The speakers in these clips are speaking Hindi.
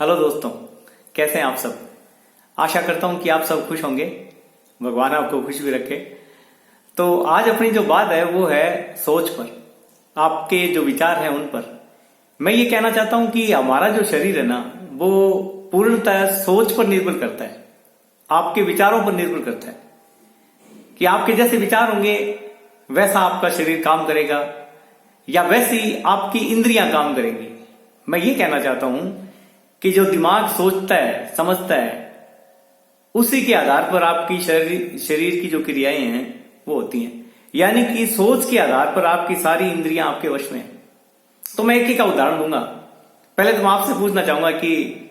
हेलो दोस्तों, कैसे हैं आप सब। आशा करता हूं कि आप सब खुश होंगे। भगवान आपको खुश भी रखे। तो आज अपनी जो बात है वो है सोच पर, आपके जो विचार हैं उन पर। मैं ये कहना चाहता हूं कि हमारा जो शरीर है ना, वो पूर्णतः सोच पर निर्भर करता है, आपके विचारों पर निर्भर करता है कि आपके जैसे विचार होंगे वैसा आपका शरीर काम करेगा या वैसी आपकी इंद्रियां काम करेंगी। मैं ये कहना चाहता हूं कि जो दिमाग सोचता है, समझता है, उसी के आधार पर आपकी शरीर की जो क्रियाएं हैं वो होती हैं। यानी कि सोच के आधार पर आपकी सारी इंद्रियां आपके वश में हैं। तो मैं एक ही का उदाहरण दूंगा। पहले तो मैं आपसे पूछना चाहूंगा कि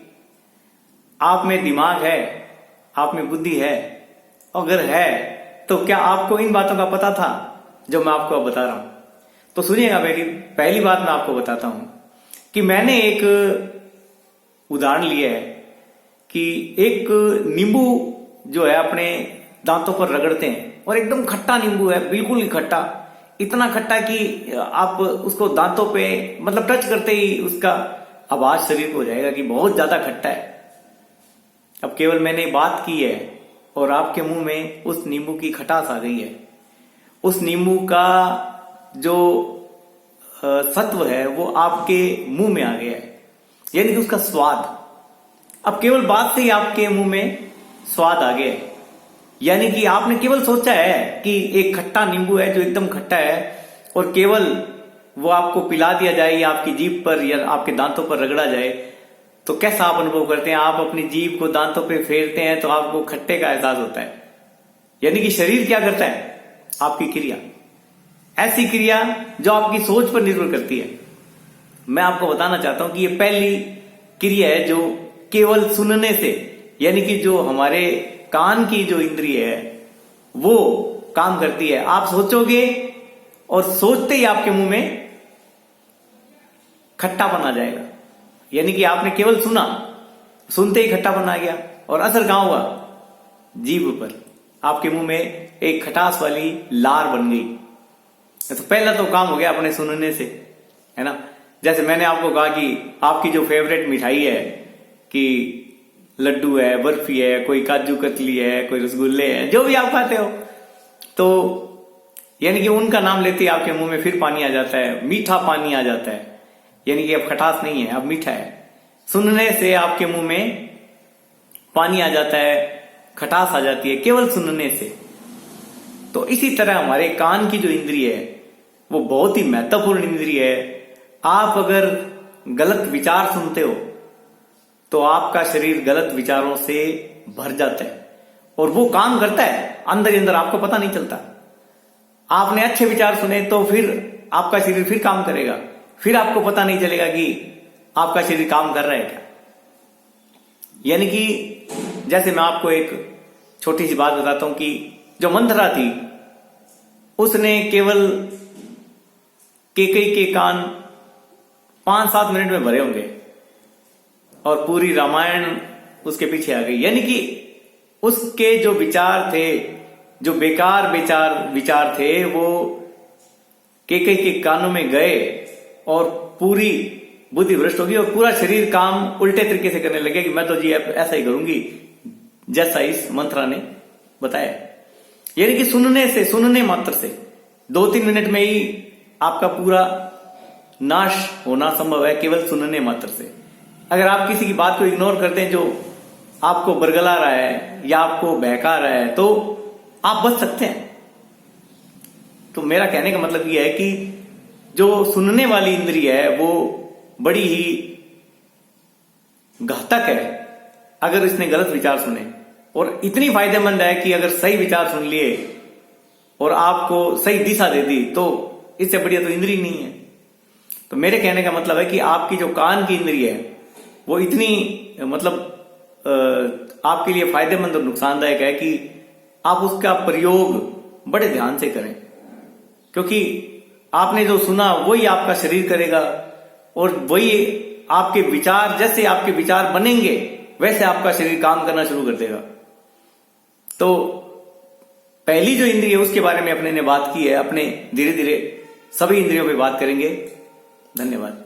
आप में दिमाग है, आप में बुद्धि है? अगर है तो क्या आपको इन बातों का पता था जो मैं आपको अब बता रहा हूं? तो सुनिएगा, मेरी पहली बात मैं आपको बताता हूं कि मैंने एक उदाहरण लिया है कि एक नींबू जो है अपने दांतों पर रगड़ते हैं और एकदम खट्टा नींबू है, बिल्कुल ही खट्टा, इतना खट्टा कि आप उसको दांतों पे मतलब टच करते ही उसका आवाज शरीर को हो जाएगा कि बहुत ज्यादा खट्टा है। अब केवल मैंने बात की है और आपके मुंह में उस नींबू की खटास आ गई है। उस नींबू का जो सत्व है वो आपके मुंह में आ गया है, यानी कि उसका स्वाद। अब केवल बात से ही आपके मुंह में स्वाद आ गया है। यानी कि आपने केवल सोचा है कि एक खट्टा नींबू है जो एकदम खट्टा है और केवल वो आपको पिला दिया जाए या आपकी जीभ पर या आपके दांतों पर रगड़ा जाए तो कैसा आप अनुभव करते हैं? आप अपनी जीभ को दांतों पे फेरते हैं तो आपको खट्टे का एहसास होता है। यानी कि शरीर क्या करता है? आपकी क्रिया, ऐसी क्रिया जो आपकी सोच पर निर्भर करती है। मैं आपको बताना चाहता हूं कि ये पहली क्रिया है जो केवल सुनने से, यानी कि जो हमारे कान की जो इंद्रिय है वो काम करती है। आप सोचोगे और सोचते ही आपके मुंह में खट्टापन आ जाएगा। यानी कि आपने केवल सुना, सुनते ही खट्टापन आ गया और असर कहां हुआ? जीभ पर। आपके मुंह में एक खटास वाली लार बन गई। तो पहला तो काम हो गया अपने सुनने से, है ना। जैसे मैंने आपको कहा कि आपकी जो फेवरेट मिठाई है कि लड्डू है, बर्फी है, कोई काजू कतली है, कोई रसगुल्ले हैं, जो भी आप खाते हो, तो यानी कि उनका नाम लेते ही आपके मुंह में फिर पानी आ जाता है, मीठा पानी आ जाता है। यानी कि अब खटास नहीं है, अब मीठा है। सुनने से आपके मुंह में पानी आ जाता है, खटास आ जाती है केवल सुनने से। तो इसी तरह हमारे कान की जो इंद्रिय है वो बहुत ही महत्वपूर्ण इंद्रिय है। आप अगर गलत विचार सुनते हो तो आपका शरीर गलत विचारों से भर जाता है और वो काम करता है अंदर ही अंदर, आपको पता नहीं चलता। आपने अच्छे विचार सुने तो फिर आपका शरीर फिर काम करेगा, फिर आपको पता नहीं चलेगा कि आपका शरीर काम कर रहा है क्या। यानी कि जैसे मैं आपको एक छोटी सी बात बताता हूं कि जो मंथरा थी उसने केवल केकई के कान 5-7 मिनट में भरे होंगे और पूरी रामायण उसके पीछे आ गई। यानी कि उसके जो विचार थे, जो बेकार विचार थे, वो केकई के कानों में गए और पूरी बुद्धि भ्रष्ट होगी और पूरा शरीर काम उल्टे तरीके से करने लगे कि मैं तो जी ऐसा ही करूंगी जैसा इस मंत्रा ने बताया। यानी कि सुनने मात्र से 2-3 मिनट में ही आपका पूरा नाश होना संभव है, केवल सुनने मात्र से। अगर आप किसी की बात को इग्नोर करते हैं जो आपको बरगला रहा है या आपको बहका रहा है तो आप बच सकते हैं। तो मेरा कहने का मतलब यह है कि जो सुनने वाली इंद्रिय है वो बड़ी ही घातक है अगर इसने गलत विचार सुने, और इतनी फायदेमंद है कि अगर सही विचार सुन लिए और आपको सही दिशा दे दी तो इससे बढ़िया तो इंद्रिय नहीं है। तो मेरे कहने का मतलब है कि आपकी जो कान की इंद्रिय है वो इतनी मतलब आपके लिए फायदेमंद और नुकसानदायक है कि आप उसका प्रयोग बड़े ध्यान से करें, क्योंकि आपने जो सुना वही आपका शरीर करेगा और वही आपके विचार, जैसे आपके विचार बनेंगे वैसे आपका शरीर काम करना शुरू कर देगा। तो पहली जो इंद्रिय है उसके बारे में अपने ने बात की है, अपने धीरे धीरे सभी इंद्रियों पे बात करेंगे। धन्यवाद।